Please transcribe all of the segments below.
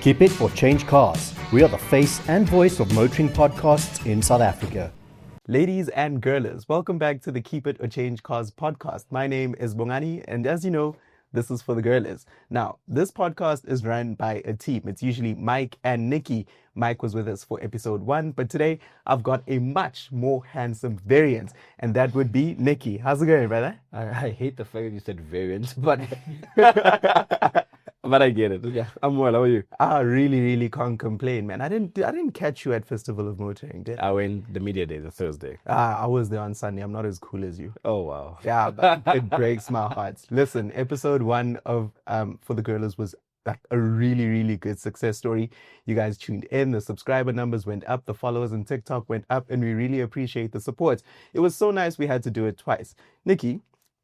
Keep it for ChangeCars. We are the face and voice of motoring podcasts in South Africa. Ladies and girlers, welcome back to the Keep It or Change Cars podcast. My name is Bongani, and as you know, this is For The Gurlas. Now, this podcast is run by a team. It's usually Mike and Nicky. Mike was with us for episode 1, but today I've got a much more handsome variant, and that would be Nicky. How's it going, brother? I hate the fact that you said variant, but but I get it. Yeah, I'm well. How are you? I really can't complain, man. I didn't catch you at Festival of Motoring, did I? I went the media day, the Thursday. I was there on Sunday. I'm not as cool as you. Oh, wow. Yeah, but it breaks my heart. Listen, episode 1 of For The Gurlas was like a really good success story. You guys tuned in, the subscriber numbers went up, the followers on TikTok went up, and we really appreciate the support. It was so nice we had to do it twice. Nicky,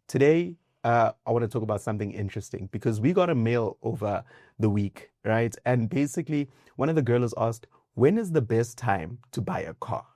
today I want to talk about something interesting because we got a mail over the week, right? And basically, one of the girls asked, when is the best time to buy a car?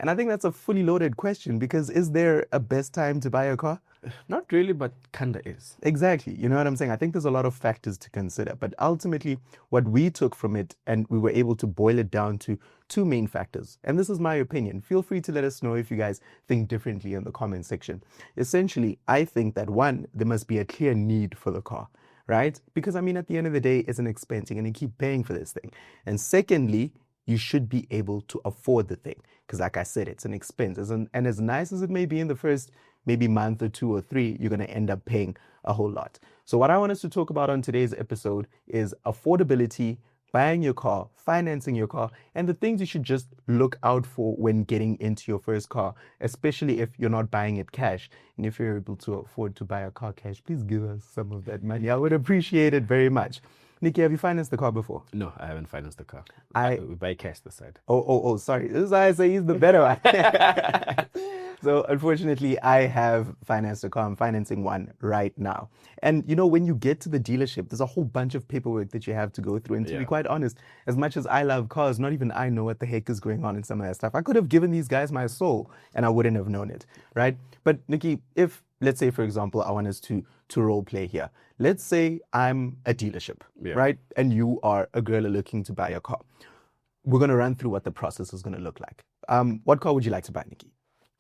And I think that's a fully loaded question because is there a best time to buy a car? Not really, but kinda is. Exactly. You know what I'm saying? I think there's a lot of factors to consider, but ultimately what we took from it and we were able to boil it down to 2 main factors. And this is my opinion. Feel free to let us know if you guys think differently in the comment section. Essentially, I think that 1, there must be a clear need for the car, right? Because I mean, at the end of the day, it's an expense and you keep paying for this thing. And secondly, you should be able to afford the thing. Because like I said, it's an expense. And as nice as it may be in the first maybe month or 2 or 3, you're going to end up paying a whole lot. So what I want us to talk about on today's episode is affordability, buying your car, financing your car, and the things you should just look out for when getting into your first car, especially if you're not buying it cash. And if you're able to afford to buy a car cash, please give us some of that money. I would appreciate it very much. Nicky, have you financed the car before? No, I haven't financed the car. We buy cash this side. Oh, sorry. This is why I say he's the better one. So unfortunately, I have financed a car. I'm financing one right now. And you know, when you get to the dealership, there's a whole bunch of paperwork that you have to go through. And to be quite honest, as much as I love cars, not even I know what the heck is going on in some of that stuff. I could have given these guys my soul and I wouldn't have known it, right? But Nicky, if, let's say, for example, I want us to role play here. Let's say I'm a dealership, right? And you are a girl looking to buy a car. We're going to run through what the process is going to look like. What car would you like to buy, Nicky?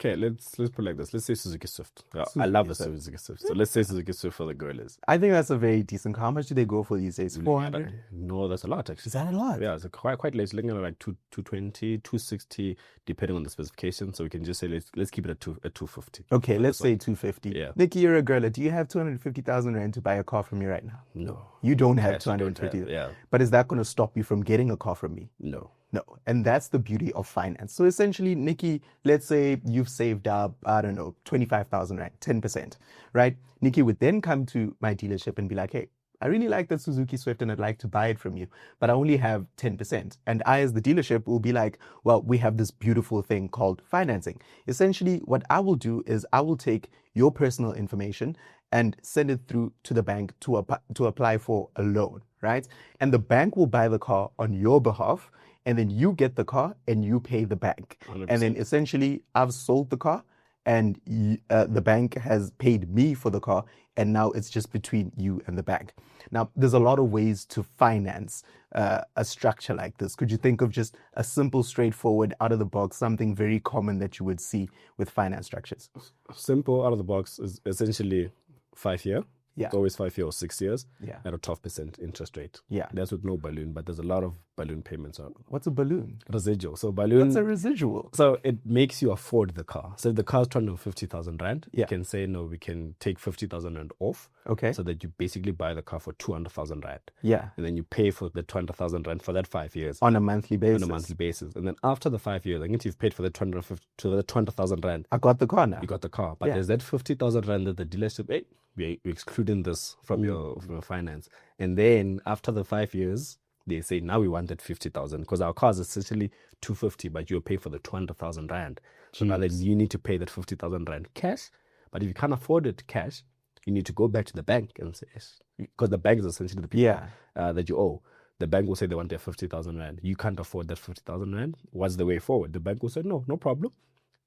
Okay, let's put it like this. Let's say Suzuki Swift. I love the Suzuki Swift. So let's say Suzuki Swift For The Gurlas. I think that's a very decent car. How much do they go for these days? 400? No, that's a lot actually. Is that a lot? Yeah, it's quite late. It's looking at like 220, 260, depending on the specification. So we can just say let's keep it at 250. Okay, let's say 250. Yeah. Nicky, you're a girl. Do you have 250,000 rand to buy a car from me right now? No. You don't have 250,000. Yeah. But is that going to stop you from getting a car from me? No. No. And that's the beauty of finance. So essentially, Nicky, let's say you've saved up, I don't know, 25,000 rand, 10%, right? Nicky would then come to my dealership and be like, hey, I really like the Suzuki Swift and I'd like to buy it from you, but I only have 10%. And I, as the dealership, will be like, well, we have this beautiful thing called financing. Essentially, what I will do is I will take your personal information and send it through to the bank to apply for a loan, right? And the bank will buy the car on your behalf. And then you get the car and you pay the bank. 100%. And then essentially I've sold the car and the bank has paid me for the car. And now it's just between you and the bank. Now, there's a lot of ways to finance a structure like this. Could you think of just a simple, straightforward, out of the box, something very common that you would see with finance structures? Simple, out of the box is essentially 5-year. Yeah. It's always 5 years or 6 years at a 12% interest rate. Yeah. That's with no balloon, but there's a lot of balloon payments on. What's a balloon? Residual. So balloon. What's a residual? So it makes you afford the car. So if the car's 250,000 rand, you can say, no, we can take 50,000 rand off. Okay. So that you basically buy the car for 200,000 rand. Yeah. And then you pay for the 200,000 rand for that 5 years. On a monthly basis. On a monthly basis. And then after the 5 years, I think you've paid for the 200,000 rand. I got the car now. You got the car. But there's that 50,000 rand that the dealership, hey, we're excluding this from your finance. And then after the 5 years, they say, now we want that 50,000 because our car is essentially 250, but you'll pay for the 200,000 rand. So now that you need to pay that 50,000 rand cash. But if you can't afford it cash, you need to go back to the bank and say, yes, because the bank is essentially the people that you owe. The bank will say they want their 50,000 rand. You can't afford that 50,000 rand. What's the way forward? The bank will say, no problem.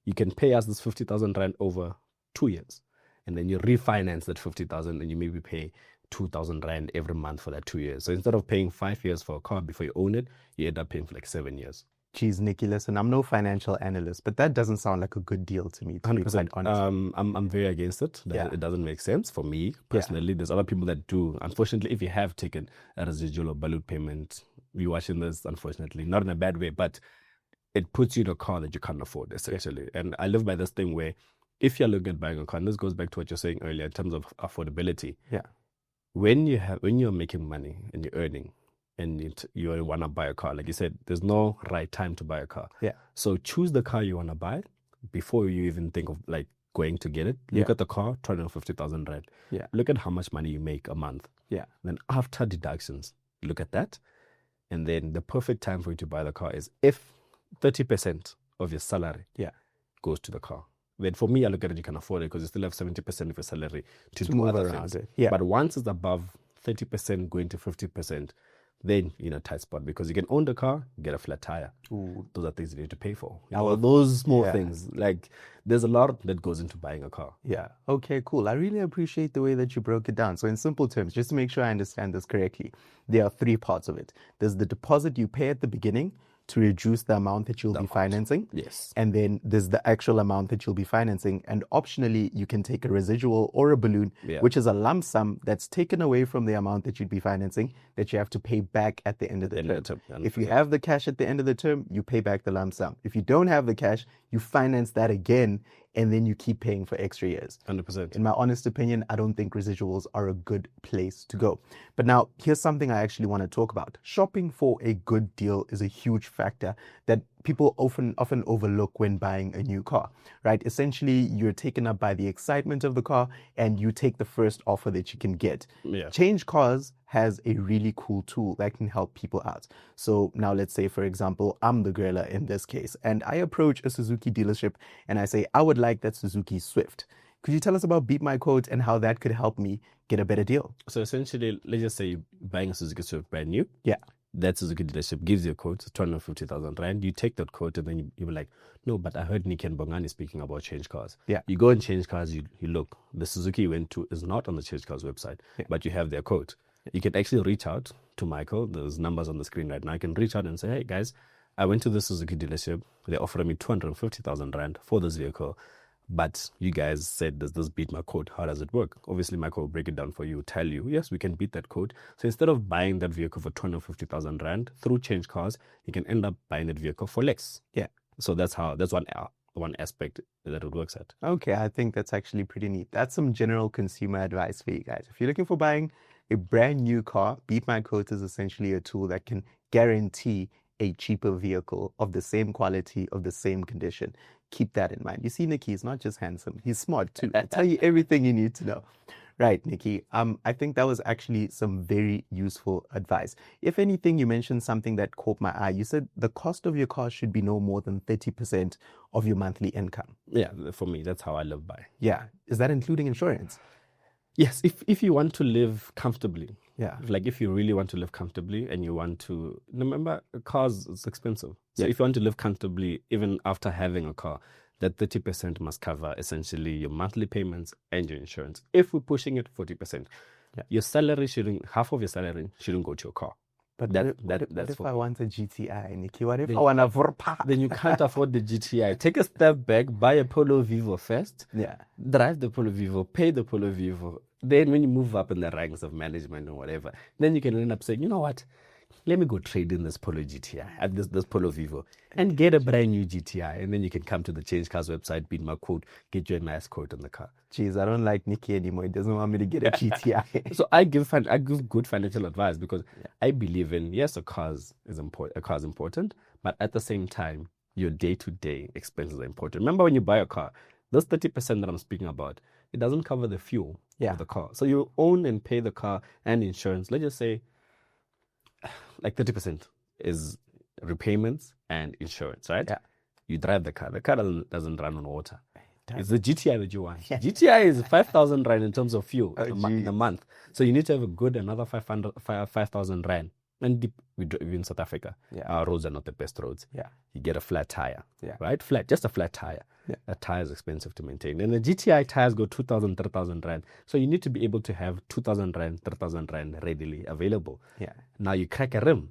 You can pay us this 50,000 rand over 2 years. And then you refinance that 50,000 and you maybe pay 2,000 Rand every month for that 2 years. So instead of paying 5 years for a car before you own it, you end up paying for like 7 years. Geez, Nicky, listen, I'm no financial analyst, but that doesn't sound like a good deal to me, to be quite honest. I'm very against it. It doesn't make sense for me personally. There's other people that do. Unfortunately, if you have taken a residual or balloon payment, you're watching this, unfortunately, not in a bad way, but it puts you in a car that you can't afford, essentially. And I live by this thing where if you're looking at buying a car, and this goes back to what you're saying earlier in terms of affordability. Yeah. When you're making money and you're earning, and you want to buy a car, like you said, there's no right time to buy a car. Yeah. So choose the car you want to buy before you even think of like going to get it. Look at the car, 250,000 Rand. Yeah. Look at how much money you make a month. Yeah. Then after deductions, look at that. And then the perfect time for you to buy the car is if 30% of your salary goes to the car. Then for me, I look at it, you can afford it because you still have 70% of your salary to do other things. Yeah. But once it's above 30% going to 50%, then you're in a tight spot because you can own the car, get a flat tire. Ooh. Those are things you need to pay for. Now, those small things, like there's a lot that goes into buying a car. Yeah. Okay, cool. I really appreciate the way that you broke it down. So in simple terms, just to make sure I understand this correctly, there are 3 parts of it. There's the deposit you pay at the beginning to reduce the amount that you'll be financing. Yes. And then there's the actual amount that you'll be financing. And optionally, you can take a residual or a balloon, which is a lump sum that's taken away from the amount that you'd be financing that you have to pay back at the end of the term. If you have the cash at the end of the term, you pay back the lump sum. If you don't have the cash, you finance that again, and then you keep paying for extra years. 100%. In my honest opinion, I don't think residuals are a good place to go. But now, here's something I actually want to talk about. Shopping for a good deal is a huge factor that people often overlook when buying a new car, right? Essentially, you're taken up by the excitement of the car and you take the first offer that you can get. Yeah. ChangeCars has a really cool tool that can help people out. So now let's say, for example, I'm the girler in this case, and I approach a Suzuki dealership and I say, I would like that Suzuki Swift. Could you tell us about Beat My Quote and how that could help me get a better deal? So essentially, let's just say you're buying a Suzuki Swift brand new. Yeah. That Suzuki dealership gives you a quote, 250,000 Rand. You take that quote and then you were like, no, but I heard Nicky and Bongani speaking about ChangeCars. Yeah. You go and ChangeCars, you look. The Suzuki you went to is not on the ChangeCars website, but you have their quote. You can actually reach out to Michael. There's numbers on the screen right now. You can reach out and say, hey, guys, I went to the Suzuki dealership. They offered me 250,000 Rand for this vehicle. But you guys said, does this beat my quote? How does it work? Obviously, Michael will break it down for you, tell you, yes, we can beat that quote. So instead of buying that vehicle for 250,000 Rand through ChangeCars, you can end up buying that vehicle for less. Yeah. So that's one aspect that it works at. Okay, I think that's actually pretty neat. That's some general consumer advice for you guys. If you're looking for buying a brand new car, Beat My Quote is essentially a tool that can guarantee a cheaper vehicle of the same quality, of the same condition. Keep that in mind. You see, Nicky is not just handsome, he's smart too. I'll tell you everything you need to know. Right, Nicky. I think that was actually some very useful advice. If anything, you mentioned something that caught my eye. You said the cost of your car should be no more than 30% of your monthly income. Yeah, for me, that's how I live by. Yeah. Is that including insurance? Yes, if you want to live comfortably. Yeah. Like if you really want to live comfortably and you want to, remember, cars is expensive. So if you want to live comfortably, even after having a car, that 30% must cover essentially your monthly payments and your insurance. If we're pushing it 40%, your salary half of your salary shouldn't go to your car. But that's what if for I want a GTI, Nicky? What if I want a Vorpa? Then you can't afford the GTI. Take a step back, buy a Polo Vivo first. Yeah. Drive the Polo Vivo, pay the Polo Vivo. Then when you move up in the ranks of management or whatever, then you can end up saying, you know what? Let me go trade in this Polo GTI at this Polo Vivo and get a brand new GTI. And then you can come to the ChangeCars website, beat my quote, get you a nice quote on the car. Jeez, I don't like Nicky anymore. He doesn't want me to get a GTI. So I give good financial advice because I believe in, yes, a car is important, but at the same time, your day-to-day expenses are important. Remember when you buy a car, those 30% that I'm speaking about, it doesn't cover the fuel of the car. So you own and pay the car and insurance. Let's just say like 30% is repayments and insurance, right? Yeah. You drive the car. The car doesn't run on water. It's the GTI that you want. GTI is 5,000 Rand in terms of fuel in a month. So you need to have a good another 5,000 Rand. And we're in South Africa. Yeah. Our roads are not the best roads. Yeah. You get a flat tire, Yeah. right? Just a flat tire. Yeah. A tire is expensive to maintain. And the GTI tires go 2,000, 3,000 rand. So you need to be able to have 2,000 rand, 3,000 rand readily available. Yeah. Now you crack a rim.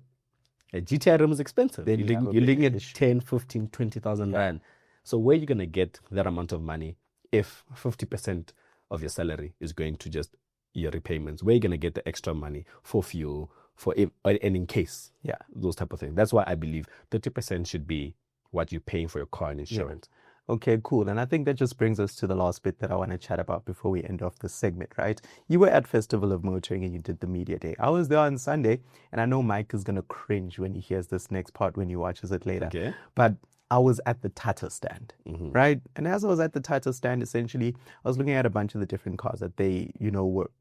A GTI rim is expensive. Then You're looking at 10, 15, 20,000 rand. So where are you going to get that amount of money if 50% of your salary is going to just your repayments? Where are you going to get the extra money for fuel, and in case? Yeah. Those type of things. That's why I believe 30% should be what you're paying for your car and insurance. Yeah. Okay, cool. And I think that just brings us to the last bit that I want to chat about before we end off this segment, right? You were at Festival of Motoring and you did the media day. I was there on Sunday, and I know Mike is going to cringe when he hears this next part when he watches it later. Okay. But I was at the Tata stand, right? And as I was at the Tata stand, essentially, I was looking at a bunch of the different cars that they,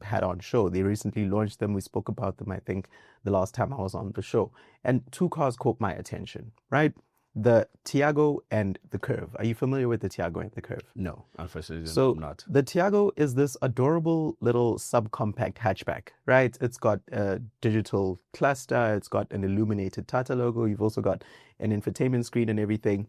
had on show. They recently launched them. We spoke about them, I think, the last time I was on the show. And two cars caught my attention, right? The Tiago and the Curvv. Are you familiar with the Tiago and the Curvv? No, unfortunately, So not. the Tiago is this adorable little subcompact hatchback, right? It's got a digital cluster. It's got an illuminated Tata logo. You've also got an infotainment screen and everything.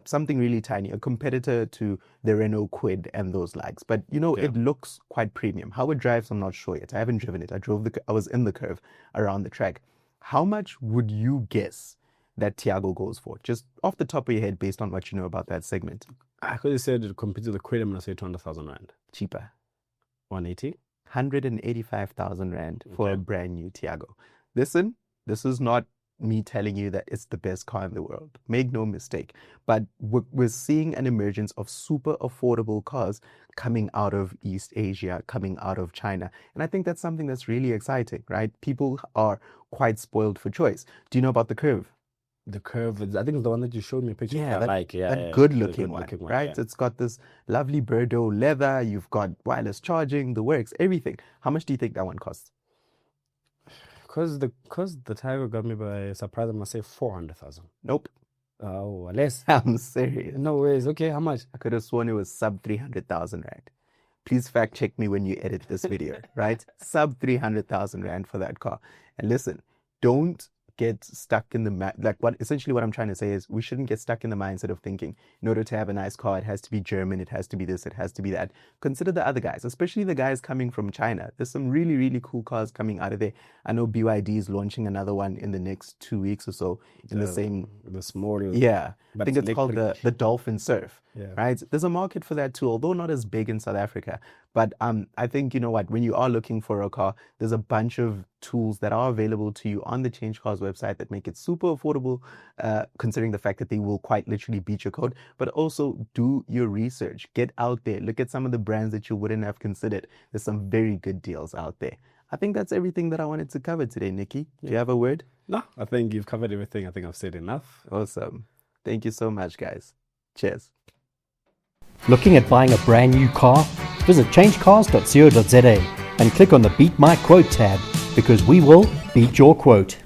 Something really tiny, a competitor to the Renault Kwid and those likes. But, it looks quite premium. How it drives, I'm not sure yet. I haven't driven it. I was in the Curvv around the track. How much would you guess that Tiago goes for? Just off the top of your head, based on what you know about that segment. I could have said compared to the Kwid, I'm going to say 200,000 rand. Cheaper. 180? 185,000 rand for a brand new Tiago. Listen, this is not me telling you that it's the best car in the world. Make no mistake. But we're seeing an emergence of super affordable cars coming out of East Asia, coming out of China. And I think that's something that's really exciting, right? People are quite spoiled for choice. Do you know about the Curvv? The Curvv is, I think it's the one that you showed me a picture. That good-looking one, right? Yeah. It's got this lovely Bordeaux leather. You've got wireless charging, the works, everything. How much do you think that one costs? Because the Tiger got me by surprise, I'm going to say 400,000. Nope. Oh, less. I'm serious. No ways. Okay, how much? I could have sworn it was sub 300,000 rand. Please fact check me when you edit this video, right? Sub 300,000 rand for that car. And listen, don't get stuck in the what I'm trying to say is we shouldn't get stuck in the mindset of thinking in order to have a nice car, it has to be German, it has to be this, it has to be that. Consider the other guys, especially the guys coming from China. There's some really, really cool cars coming out of there. I know BYD is launching another one in the next 2 weeks or so in the small. Yeah. I think it's called the Dolphin Surf. Yeah. Right? There's a market for that too, although not as big in South Africa. But I think, when you are looking for a car, there's a bunch of tools that are available to you on the ChangeCars website that make it super affordable, considering the fact that they will quite literally beat your code. But also do your research. Get out there. Look at some of the brands that you wouldn't have considered. There's some very good deals out there. I think that's everything that I wanted to cover today, Nicky. Do you have a word? No, I think you've covered everything. I think I've said enough. Awesome. Thank you so much, guys. Cheers. Looking at buying a brand new car? Visit changecars.co.za and click on the Beat My Quote tab because we will beat your quote.